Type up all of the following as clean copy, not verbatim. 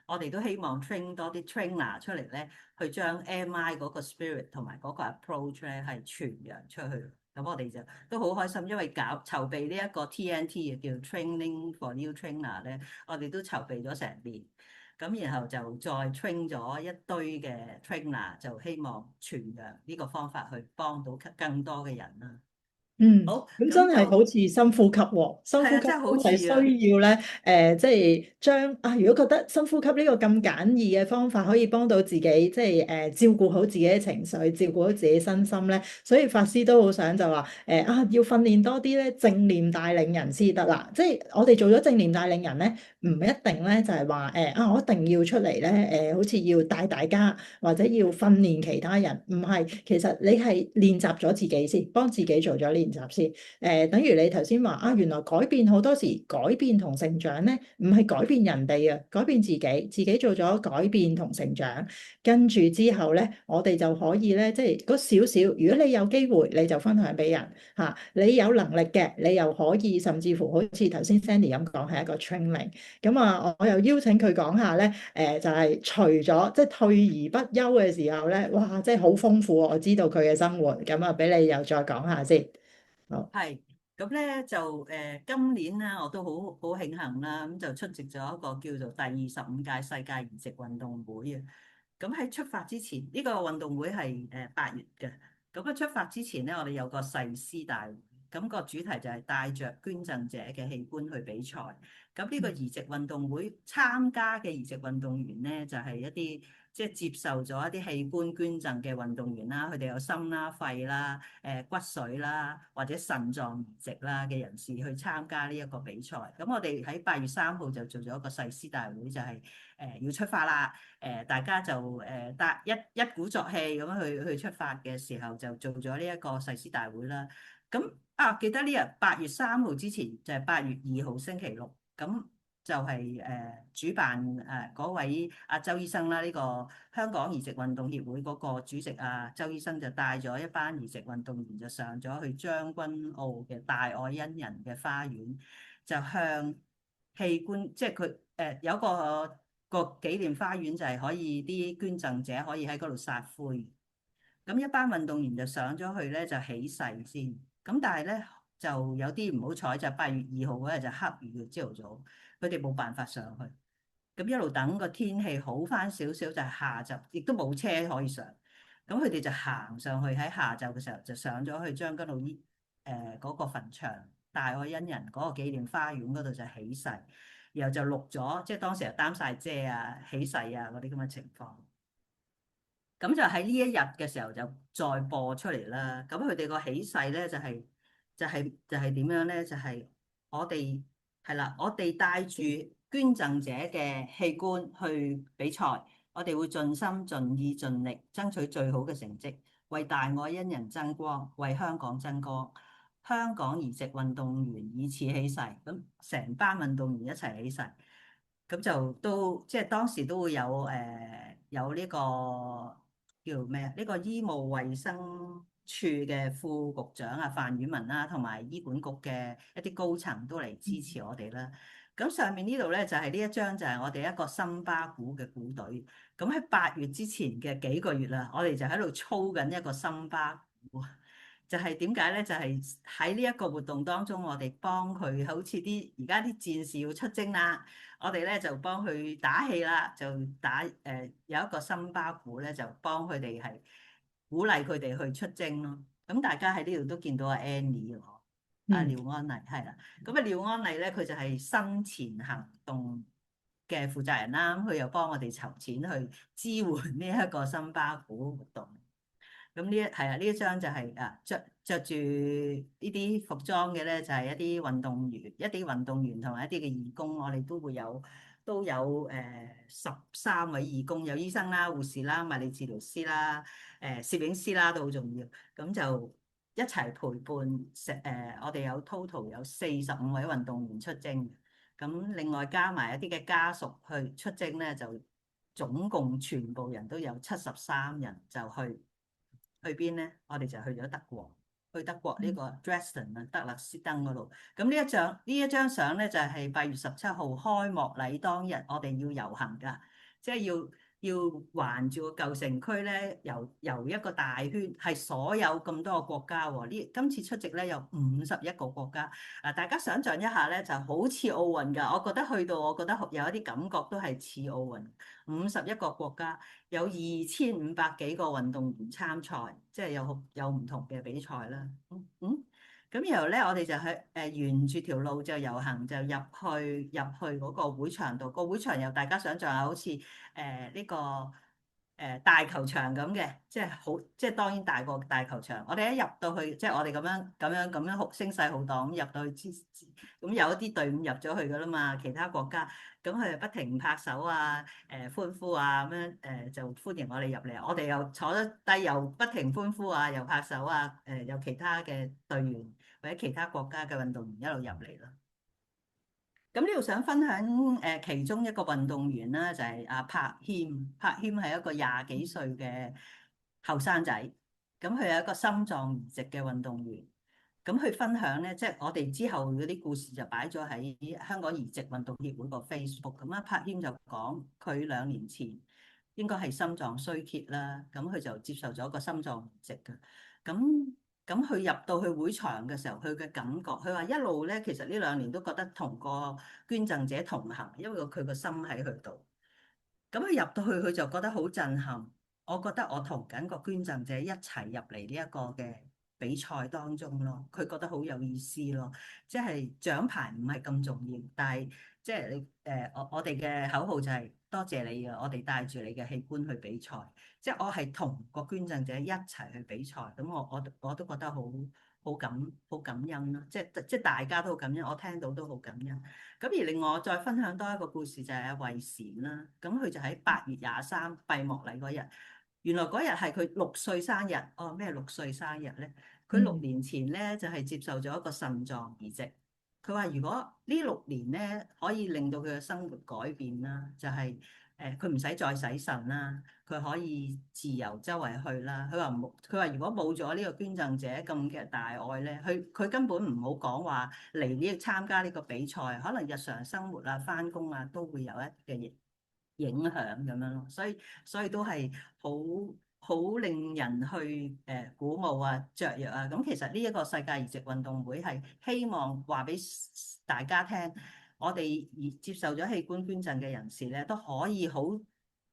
我哋都希望 train 多啲 trainer 出嚟咧，去將 MI 嗰個 spirit 同埋嗰個 approach 咧係傳揚出去。咁我哋就都好開心，因為籌備呢一個 TNT 嘅叫 Training for New Trainer 咧，我哋都籌備咗成年。咁然後就再 train 咗一堆嘅 trainer，就希望傳揚呢個方法去幫到更多嘅人啦。嗯，好，咁真係好咁就似深呼吸喎，深呼係啊，吸真係好都係似啊，需要咧，即係將啊，如果覺得深呼吸呢個咁簡易嘅方法可以幫到自己，即係照顧好自己嘅情緒，照顧好自己身心咧，所以法師都好想就話啊，要訓練多啲咧正念帶領人先得啦。即係我哋做咗正念帶領人咧，唔一定咧就係話啊，我一定要出嚟咧好似要帶大家或者要訓練其他人，唔係，其實你係練習咗自己先，幫自己做咗練習先。等於你頭先話啊，原來改變好多時改變同成長咧，唔係改變人哋啊，改變自己，自己做咗改變同成長，跟住之後咧，我哋就可以咧，即係嗰少少，如果你有機會，你就分享俾人嚇、你有能力嘅，你又可以甚至乎好似頭先 Sandy 咁講，係一個 training。咁啊，我又邀請佢講下咧，就係除咗即係退而不休嘅時候咧，哇，即係好豐富啊，我知道佢嘅生活，咁啊，俾你又再講下先。好。係咁咧就今年咧我都好慶幸啦，咁就出席咗一個叫做第25屆世界移植運動會啊。咁喺出發之前，呢個運動會係8月嘅。咁啊出發之前咧，我哋有個誓師大會，咁個主題就係帶着捐贈者嘅器官去比賽。咁呢個移植運動會參加嘅移植運動員咧，就係一啲即係接受咗一啲器官捐贈嘅運動員啦，佢哋有心啦、肺啦、骨髓啦或者腎臟移植啦嘅人士去參加呢一個比賽。咁我哋喺8月3號就做咗一個誓師大會，就係要出發啦。大家就一鼓作氣咁樣去出發嘅時候，就做咗呢一個誓師大會啦。咁啊，記得呢日8月3號之前就係8月2號星期六，咁就係主辦嗰位阿周醫生啦，呢個香港移植運動協會嗰個主席啊，周醫生就帶咗一班移植運動員就上咗去將軍澳嘅大愛恩人嘅花園，就向器官，即係佢有個紀念花園，就係可以啲捐贈者可以喺嗰度撒灰。咁一班運動員就上咗去咧，就起誓先。咁但係咧就有啲唔好彩，就8月2號嗰日就黑雨嘅朝頭早，佢哋冇辦法上去。咁一路等個天氣好翻少少，就係下晝，亦都冇車可以上。咁佢哋就行上去，喺下晝嘅時候就上咗去將軍澳嗰個墳場大愛恩人嗰個紀念花園嗰度就起誓，然後就錄咗，即係當時又擔晒遮啊、起誓啊嗰啲咁嘅情況。咁就喺呢一日嘅時候就再播出嚟啦。咁佢哋個起誓咧就係點樣咧？就係我哋係啦，我哋帶住捐贈者嘅器官去比賽，我哋會盡心盡意盡力爭取最好嘅成績，為大愛恩人爭光，為香港爭光。香港移植運動員以此起誓，咁成班運動員一齊起誓。咁就都即係當時都會有呢個叫咩啊？呢個醫務衛生處嘅副局長啊范宇文啦，同埋醫管局嘅一啲高層都嚟支持我哋啦。咁上面呢度咧就係呢一張就係我哋一個森巴鼓嘅鼓隊。咁喺8月之前嘅幾個月啦，我哋就喺度操緊一個森巴鼓。就係點解咧？就係喺呢一個活動當中，我哋幫佢好似啲而家啲戰士要出征啦。我哋咧就幫佢打氣啦，就有一個森巴鼓咧，就幫佢哋係鼓勵佢哋去出征咯。咁大家喺呢度都見到阿 Annie 喎，阿嗯。廖安麗係啦。咁啊廖安麗咧，佢就係生前行動嘅負責人啦。咁佢又幫我哋籌錢去支援呢一個森巴鼓活動。咁呢一張就係着住呢啲服裝嘅咧，就係一啲運動員同埋一啲嘅義工，我哋都有13位義工，有醫生啦、護士啦、物理治療師啦、攝影師啦，都好重要。咁就一齊陪伴我哋有 total 有45位運動員出征。咁另外加埋一啲嘅家屬去出征咧，就總共全部人都有73人就去邊咧？我哋就去咗德國。去德國呢個 Dresden 啊，德勒斯登嗰度。咁呢一張相咧就係8月17號開幕禮當日，我哋要遊行㗎，即係要環住個舊城區咧，遊一個大圈，係所有咁多個國家喎。今次出席咧有51個國家。嗱，大家想象一下咧，就好似奧運㗎。我覺得去到，我覺得有一啲感覺都係似奧運。51個國家，有2500幾個運動員參賽，即係有唔同嘅比賽啦。咁然後咧，我哋就去沿住條路就遊行，就入去嗰個會場度。個會場由大家想象下，好似呢個大球場咁嘅，即係當然大過大球場。我哋一入到去，即係我哋咁樣好聲勢浩蕩咁入到去咁有一啲隊伍入咗去噶啦嘛，其他國家咁佢哋不停拍手啊、歡呼啊咁樣就歡迎我哋入嚟。我哋又坐咗低，又不停歡呼啊，又拍手啊，有其他嘅隊員或者其他國家嘅運動員一路入嚟咯。咁呢度想分享其中一個運動員啦，就係阿柏謙。柏謙係一個廿幾歲嘅後生仔，咁佢係一個心臟移植嘅運動員。咁佢分享咧，即係我哋之後嗰啲故事就擺咗喺香港移植運動協會個 Facebook。咁啊，柏謙就講佢2年前應該係心臟衰竭啦，咁佢就接受咗個心臟移植嘅。咁佢入到去會場嘅時候，佢嘅感覺，佢話一路咧，其實呢2年都覺得同個捐贈者同行，因為佢個心喺佢度。咁佢入到去，佢就覺得好震撼。我覺得我同緊個捐贈者一齊入嚟呢一個嘅比賽當中咯，佢覺得好有意思咯。即係獎牌唔係咁重要，但係即係你我哋嘅口號就係多謝你啊！我哋帶住你嘅器官去比賽，即係我係同個捐贈者一齊去比賽。咁我都覺得好感恩咯。即係大家都好感恩，我聽到都好感恩。咁而另外我再分享多一個故事就係阿慧嬋啦。咁佢就喺8月23閉幕禮嗰日。原來嗰日係佢6歲生日。哦，咩6歲生日咧？佢6年前咧就係接受咗一個腎臟移植。佢話如果呢6年咧可以令到佢嘅生活改變啦，就係佢唔使再洗腎啦，佢可以自由周圍去啦。佢話如果冇咗呢個捐贈者咁嘅大愛咧，佢根本唔好講話嚟呢參加呢個比賽，可能日常生活啊、返工啊都會有一嘅影響咁樣咯，所以都係好令人去鼓舞啊、雀躍啊。咁其實呢一個世界移植運動會係希望話俾大家聽，我哋接受咗器官捐贈嘅人士咧，都可以好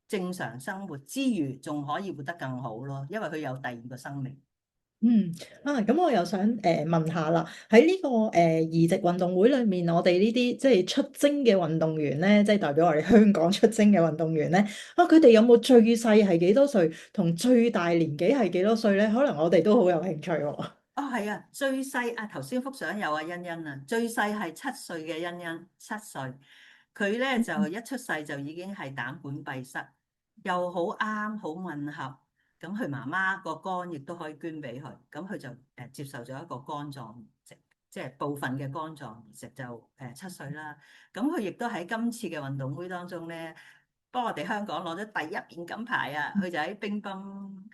正常生活之餘，仲可以活得更好咯，因為佢有第二個生命。咁我又想問下啦，喺呢個移植運動會裏面，我哋呢啲即係出征嘅運動員咧，即係代表我哋香港出征嘅運動員咧，佢哋有冇最細係幾多歲，同最大年紀係幾多歲咧？可能我哋都好有興趣喎。哦，係啊，最細啊，頭先幅相有啊，欣欣啊，最細係7歲嘅欣欣，7歲，佢咧就一出世就已經係膽管閉塞，又好啱，好吻合。咁佢媽媽個肝亦都可以捐俾佢，咁佢就接受咗一個肝臟移植，即係部分嘅肝臟移植就7歲啦。咁佢亦都喺今次嘅運動會當中咧，幫我哋香港攞咗第一面金牌啊！佢就喺乒乓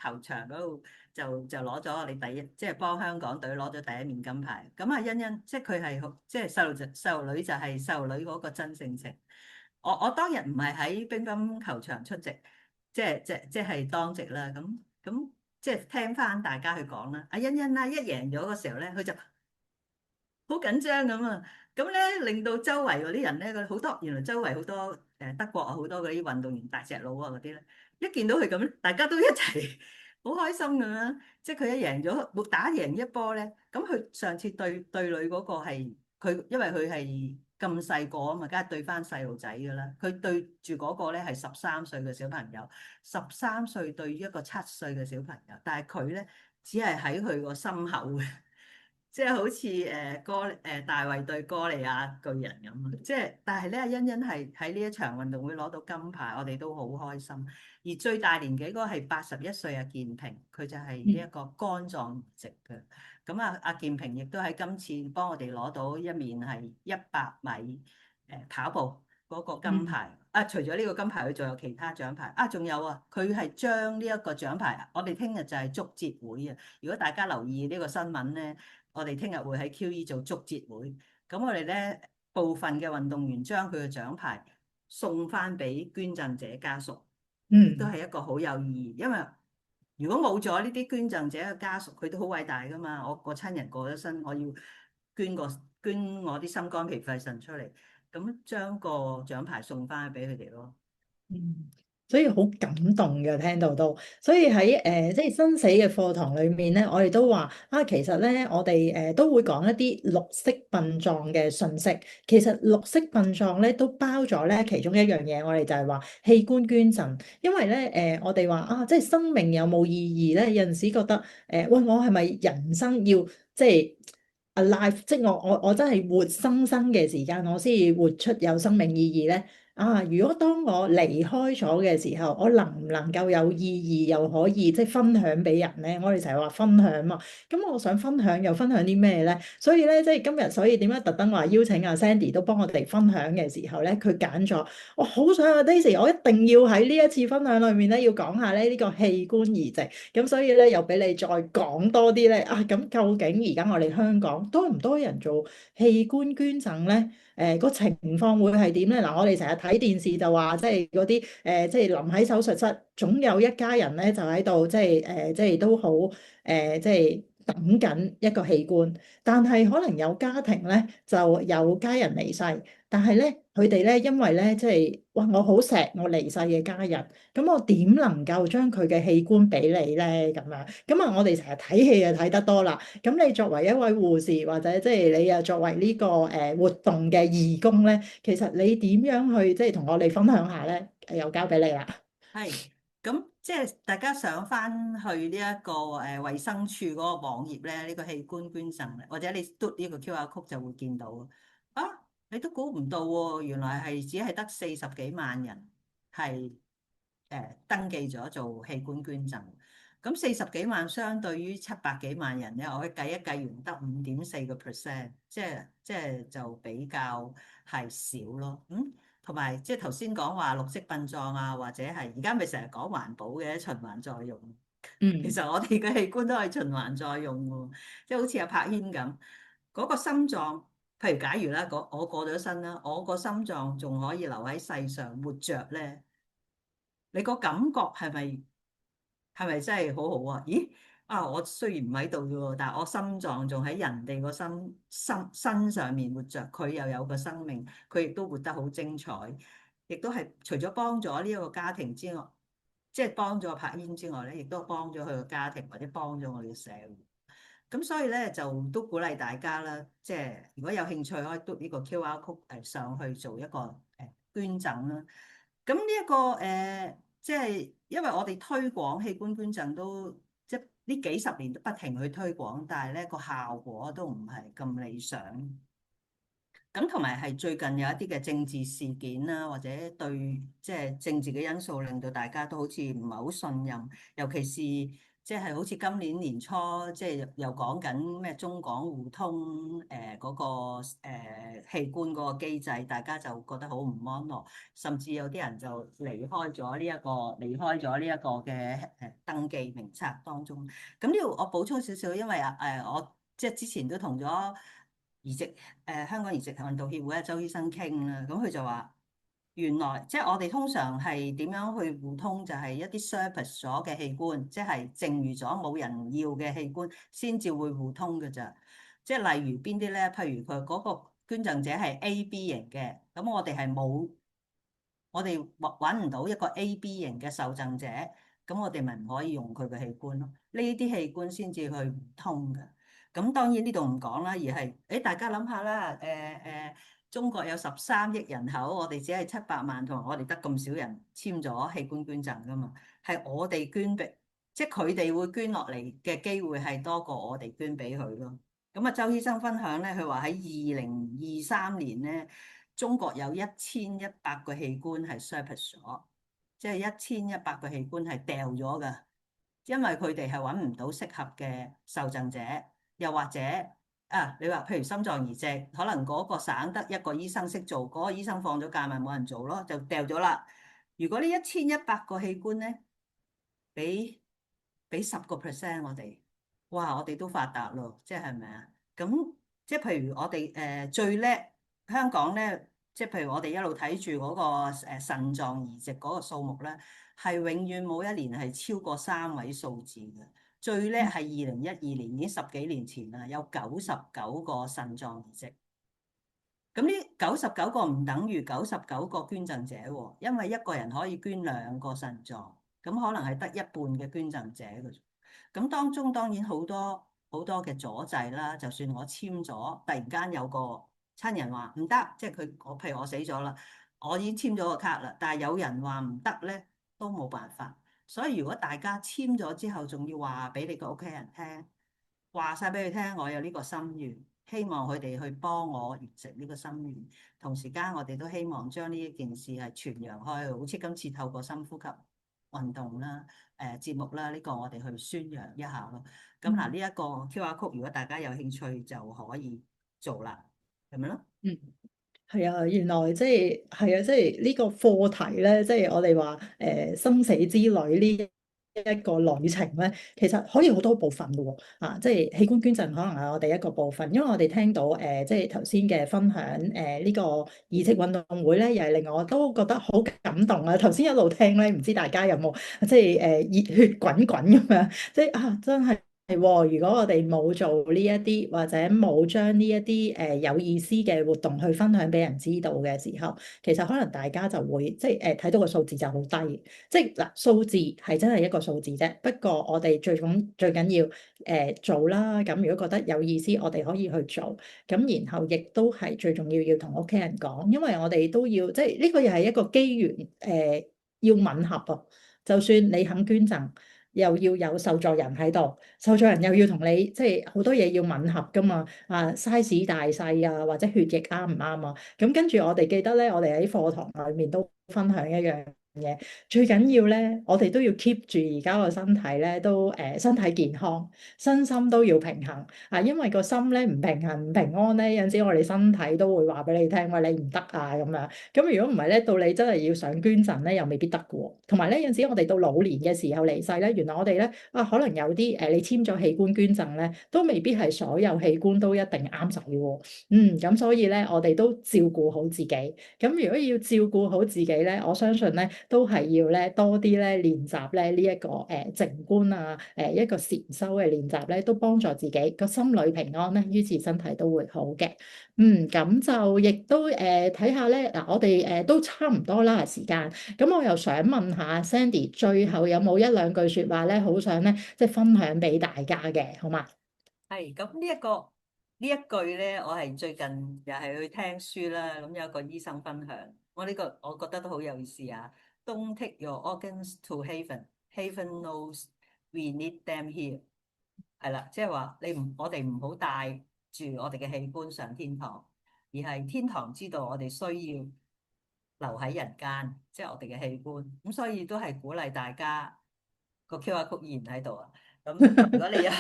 球場嗰度就攞咗我哋第一，即係幫香港隊攞咗第一面金牌。咁啊，欣欣即係佢係好，即係細路女就係細路女嗰個真性情。我當日唔係喺乒乓球場出席，即係當值啦。咁即係聽翻大家去講啦。阿欣欣啦，一贏咗嘅時候咧，佢就好緊張咁啊！咁咧令到周圍嗰啲人咧，佢好多原來周圍好多德國啊，好多嗰啲運動員大隻佬啊嗰啲咧，一見到佢咁，大家都一齊好開心咁樣。即係佢一贏咗，冇打贏一波咧。咁佢上次對女嗰個係佢，因為佢係咁細個啊嘛，梗係對翻細路仔噶啦。佢對住嗰個咧係13歲嘅小朋友，13歲對於一個7歲嘅小朋友，但係佢咧只係喺佢個心口嘅。即係好似大衛對哥利亞巨人咁，即係但係咧，欣欣係喺呢一場運動會攞到金牌，我哋都好開心。而最大年紀嗰個係81歲阿健平，佢就係呢一個肝臟移植嘅。咁啊，阿健平亦都喺今次幫我哋攞到一面係100米跑步嗰個金嗯牌啊！除咗呢個金牌，佢仲有其他獎牌啊！仲有啊，佢係將呢一個獎牌，我哋聽日就係祝捷會啊！如果大家留意呢個新聞咧，我哋聽日會喺 QE 做祝捷會。咁我哋咧部分嘅運動員將佢嘅獎牌送翻俾捐贈者家屬，亦都嗯。係一個好有意義。因為如果冇咗呢啲捐贈者嘅家屬，佢都好偉大噶嘛。我個親人過咗身，我要捐我啲心肝脾肺腎出嚟。咁將個獎牌送翻俾佢哋咯。嗯，所以好感動嘅，聽到都，所以喺即係生死嘅課堂裏面咧，我哋都話啊，其實咧我哋都會講一啲綠色殯葬嘅信息。其實綠色殯葬咧都包咗咧其中一樣嘢，我哋就係話器官捐贈。因為咧我哋話啊，即係生命有冇意義咧？有陣時覺得喂，我係咪人生要即係 alive，即係我真係活生生嘅時間，我先至活出有生命意義咧？啊！如果當我離開咗嘅時候，我能唔能夠有意義，又可以即係分享俾人咧？我哋成日話分享嘛，咁我想分享又分享啲咩咧？所以咧，即係今日，所以點解特登話邀請阿 Sandy 都幫我哋分享嘅時候咧，佢揀咗我好想啊，Daisy，我一定要喺呢一次分享裏面咧，要講下咧呢個器官移植。咁所以咧，又俾你再講多啲咧啊！咁究竟而家我哋香港多唔多人做器官捐贈咧？個情況會係點咧？嗱，我哋成日睇電視就話，即係嗰啲即係臨喺手術室，總有一家人咧就喺度，即係都好即係等緊一個器官。但係可能有家庭咧就有家人離世，但係咧佢哋咧因為咧即係哇，我好錫我離世嘅家人，咁我點能夠將佢嘅器官俾你咧？咁樣咁啊，我哋成日睇戲就睇得多啦。咁你作為一位護士，或者即係你啊作為呢個活動嘅義工咧，其實你點樣去即係同我哋分享下咧？又交俾你啦。係，咁即係大家上翻去呢一個衛生署嗰個網頁咧，呢個器官捐贈，或者你嘟呢個 QR code 就會見到啊！你都估唔到喎，原來係只係得40幾萬人係登記咗做器官捐贈。咁40幾萬相對於700幾萬人咧，我計一計完得5.4%，即係就比較係少咯。同埋即係頭先講話綠色殯葬啊，或者係而家咪成日講環保嘅循環再用。其嗯實我哋嘅器官都係循環再用喎，即係好似阿柏軒咁，嗰個心臟，譬如假如啦，我過咗身啦，我個心臟仲可以留喺世上活着咧，你個感覺係咪真係好好啊？咦啊！我雖然唔喺度啫喎，但係我心臟仲喺人哋個身上面活着，佢又有個生命，佢亦都活得好精彩，亦都係除咗幫咗呢一個家庭之外，即係幫咗柏煙之外咧，亦都幫咗佢個家庭或者幫咗我哋嘅社會。咁所以咧就都鼓勵大家啦，即係如果有興趣可以嘟呢個 QR code 上去做一個捐贈啦。咁呢一個即係因為我哋推廣器官捐贈都即係呢幾十年都不停去推廣，但係咧個效果都唔係咁理想。咁同埋係最近有一啲嘅政治事件啦，或者對即係政治嘅因素，令到大家都好似唔係好信任，尤其是即係好似今年年初，即係又講緊咩中港互通嗰個器官嗰個機制，大家就覺得好唔安樂，甚至有啲人就離開咗呢一個嘅登記名冊當中。咁呢度我補充少少，因為我即係之前都同咗移植香港移植運動協會嘅周醫生傾啦，咁佢就話原來即係我哋通常係點樣去互通，就係一啲 surplus 咗嘅器官，即係剩餘咗冇人要嘅器官，先至會互通嘅咋。即係例如邊啲咧？譬如佢嗰個捐贈者係 AB 型嘅，咁我哋係冇，我哋揾唔到一個 AB 型嘅受贈者，咁我哋咪唔可以用佢嘅器官咯。呢啲器官先至去互通嘅。咁當然呢度唔講啦，而係大家諗下啦，中國有13億人口，我哋只係700萬，同埋我哋得咁少人簽咗器官捐贈噶嘛，係我哋捐俾，即係佢哋會捐落嚟嘅機會係多過我哋捐俾佢咯。咁啊，周醫生分享咧，佢話喺2023年咧，中國有1100個器官係 surplus 咗，即係1100個器官係掉咗噶，因為佢哋係揾唔到適合嘅受贈者。又或者你話譬如心臟移植，可能嗰個省得一個醫生識做，嗰個醫生放咗假咪冇人做咯，就掉咗啦。如果呢1100個器官咧，俾10%我哋，哇！我哋都發達咯，即係咪啊？咁即係譬如我哋最叻香港咧，即係譬如我哋一路睇住嗰個腎臟移植嗰個數目咧，係永遠冇一年係超過3位數字嘅。最叻係2012年，已經十幾年前啦，有99個腎臟移植。咁呢99個唔等於99個捐贈者喎，因為一個人可以捐2個腎臟，咁可能係得一半嘅捐贈者嘅。咁當中當然好多好多嘅阻滯啦，就算我簽咗，突然間有個親人話唔得，即係譬如我死咗啦，我已經簽咗個卡啦，但係有人話唔得咧，都冇辦法。所以如果大家簽咗之後，仲要話俾你個屋企人聽，話晒俾佢聽，我有呢個心願，希望佢哋去幫我完成呢個心願。同時間，我哋都希望將呢一件事係傳揚開去，好似今次透過深呼吸運動啦、節目啦，呢個我哋去宣揚一下咯。咁嗱，呢一個 QR code，如果大家有興趣就可以做啦，係咪咯？嗯。係啊，原來係啊，即係呢個課題咧，即係我哋話生死之旅呢一個旅程咧，其實可以好多部分嘅喎。即係器官捐贈可能係我哋一個部分，因為我哋聽到即係頭先嘅分享呢個移植運動會咧，又係令我都覺得好感動啊！頭先一路聽咧，唔知大家有冇即係熱血滾滾咁樣，即係真係。係喎，如果我哋冇做呢一啲，或者冇將呢一啲有意思嘅活動去分享俾人知道嘅時候，其實可能大家就會即係睇到個數字就好低。即係嗱，數字係真係一個數字啫。不過我哋最緊要做啦。咁如果覺得有意思，我哋可以去做。咁然後亦都係最重要要同屋企人講，因為我哋都要即係呢個又係一個機緣要吻合啊。就算你肯捐贈，又要有受助人喺度，受助人又要同你即係好多嘢要吻合噶嘛。size 大細啊，或者血液啱唔啱啊？咁跟住我哋記得咧，我哋喺課堂裏面都分享一樣嘢，最緊要咧，我哋都要 keep 住而家個身體咧，都身體健康，身心都要平衡因為個心咧唔平衡唔平安咧，有陣時我哋身體都會話俾你聽，喂，你唔得啊咁樣。咁如果唔係咧，到你真係要想捐贈咧，又未必得嘅喎。同埋咧，有陣時我哋到老年嘅時候離世咧，原來我哋咧可能有啲你簽咗器官捐贈咧，都未必係所有器官都一定啱使喎。咁所以咧，我哋都照顧好自己。咁如果要照顧好自己咧，我相信咧都係要咧多啲咧練習咧呢一個靜觀一個禪修嘅練習咧，都幫助自己個心裏平安咧，於是身體都會好嘅。咁就亦都睇下咧嗱，我哋都差唔多啦時間，咁我又想問下 Sandy，最後有冇一兩句説話咧，好想咧即係分享俾大家嘅，好嘛？係咁呢一句咧，我係最近又係去聽書啦。咁有一個醫生分享，呢個我覺得都好有意思啊。Don't take your organs to heaven. Heaven knows we need them here。係啦，即係話我哋唔好帶住我哋嘅器官上天堂，而係天堂知道我哋需要留喺人間，即係我哋嘅器官。咁所以都係鼓勵大家個 QR code 依然喺度啊。咁如果你有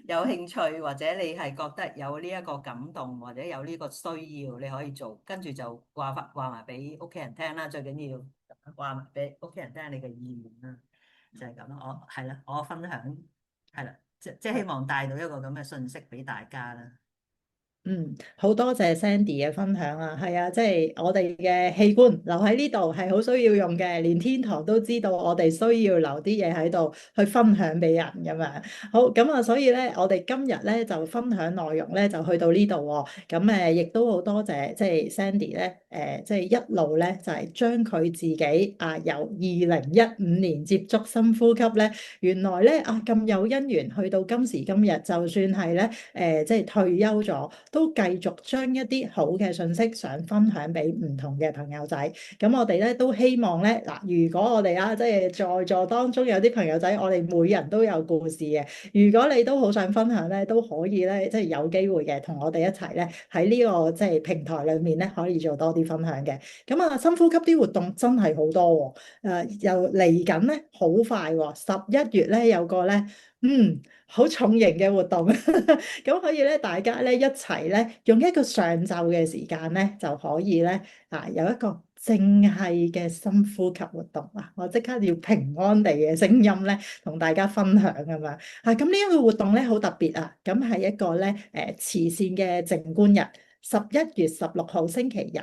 有興趣，或者你係覺得有呢一個感動，或者有呢個需要，你可以做，跟住就話埋俾屋企人聽啦。最緊要話埋俾屋企人聽你嘅意願啦，就係咁咯。係啦，我分享係啦，即係希望帶到一個咁嘅信息俾大家啦。好多謝 Sandy 嘅分享啊，係啊，即係我哋嘅器官留喺呢度係好需要用嘅，連天堂都知道我哋需要留啲嘢喺度去分享俾人咁樣。好，咁啊，所以咧，我哋今日咧就分享內容咧就去到呢度喎。咁亦都好多謝即係 Sandy 咧，即係一路咧就係將佢自己由2015年接觸深呼吸咧，原來咧咁有因緣去到今時今日，就算係咧即係退休咗，都繼續將一啲好嘅信息想分享俾唔同嘅朋友仔。咁我哋咧都希望咧嗱，如果我哋即係在座當中有啲朋友仔，我哋每人都有故事嘅。如果你都好想分享咧，都可以咧，即係有機會嘅，同我哋一齊咧喺呢個即係平台裏面咧，可以做多啲分享嘅。咁深呼吸啲活動真係好多喎。又嚟緊咧好快喎，11月咧有個咧好重型嘅活動，咁可以咧，大家咧一齊咧，用一個上晝嘅時間咧，就可以咧有一個正係嘅深呼吸活動啊！我即刻要平安地嘅聲音咧，同大家分享咁樣咁呢一個活動咧好特別啊！咁係一個咧慈善嘅靜觀日，11月16號星期日。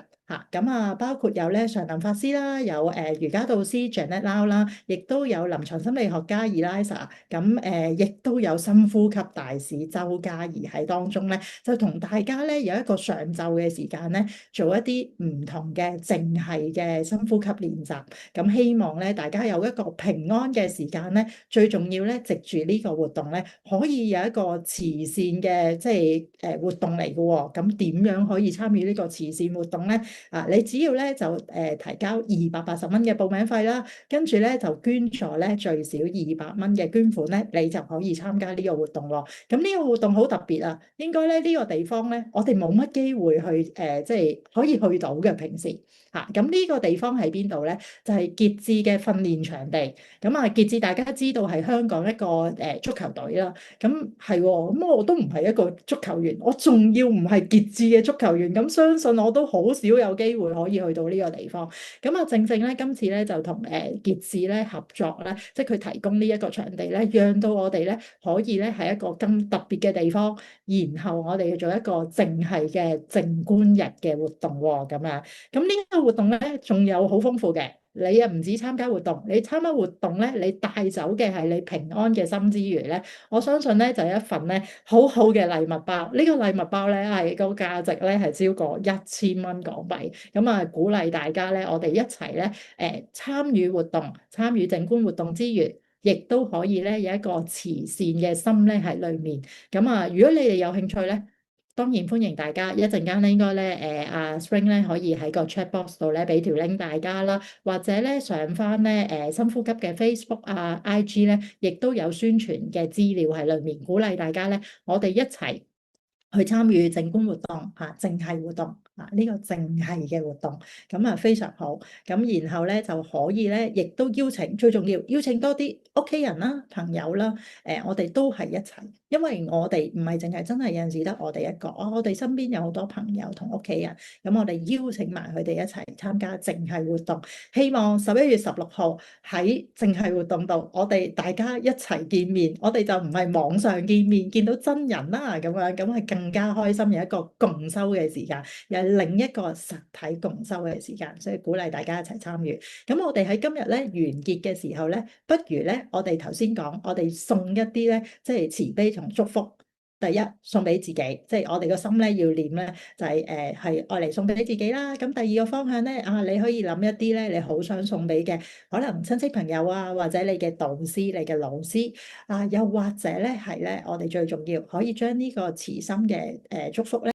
咁包括有咧常林法師啦，有瑜伽導師 Janet Lau 啦，亦都有臨床心理學家 Eliza，咁亦都有深呼吸大使周嘉怡喺當中咧，就同大家咧有一個上晝嘅時間咧，做一啲唔同嘅靜係嘅深呼吸練習。咁希望咧大家有一個平安嘅時間咧，最重要咧藉住呢個活動咧，可以有一個慈善嘅即係活動嚟嘅喎。咁點樣可以參與呢個慈善活動咧？你只要咧就提交280蚊嘅報名費啦，跟住咧就捐助咧最少200蚊嘅捐款咧，你就可以參加呢個活動喎。咁呢個活動好特別啊，應該咧呢個地方咧，我哋冇乜機會去即係可以去到嘅平時咁呢個地方喺邊度咧？就係傑志嘅訓練場地。咁傑志大家知道係香港一個足球隊啦。咁係喎，咁我都唔係一個足球員，我仲要唔係傑志嘅足球員，咁相信我都好少有機會可以去到呢個地方。咁正正咧，今次咧就同傑志咧合作咧，即係佢提供呢一個場地咧，讓到我哋咧可以咧喺一個咁特別嘅地方，然後我哋做一個淨係嘅靜觀日嘅活動喎，咁咁呢個活動咧仲有好豐富嘅。你唔止參加活動，你參加活動咧，你帶走嘅係你平安嘅心之餘咧，我相信咧就係一份咧好好嘅禮物包。呢個禮物包咧係個價值咧係超過1000蚊港幣。咁鼓勵大家咧，我哋一齊咧參與活動、參與靜觀活動之餘，亦都可以咧有一個慈善嘅心咧喺裏面。如果你哋有興趣咧，當然歡迎大家一陣間咧，應該咧Spring 咧可以喺個 chat box 度咧俾條 link 大家啦，或者咧上翻咧深呼吸嘅 Facebook IG 咧，亦都有宣傳嘅資料喺裏面，鼓勵大家咧，我哋一齊去參與靜觀活動靜係活動呢個靜係嘅活動，非常好。咁然後咧就可以咧，亦都邀請，最重要邀請多啲屋企人啦、朋友啦，我哋都係一齊。因為我哋唔係淨係真係有陣時得我哋一個，我哋身邊有好多朋友同屋企人，咁我哋邀請埋佢哋一齊參加靜係活動。希望11月16號喺靜係活動度，我哋大家一齊見面，我哋就唔係網上見面，見到真人啦，咁係更加開心，有一個共修嘅時間，又係另一個實體共修嘅時間，所以鼓勵大家一齊參與。咁我哋喺今日咧完結嘅時候咧，不如咧我哋頭先講，我哋送一啲咧即係慈悲同祝福。第一送俾自己，即係我哋個心咧要念咧，就係係愛嚟送俾自己啦。咁第二個方向咧你可以諗一啲咧你好想送俾嘅，可能親戚朋友或者你嘅導師、你嘅老師又或者咧係咧我哋最重要可以將呢個慈心嘅祝福咧。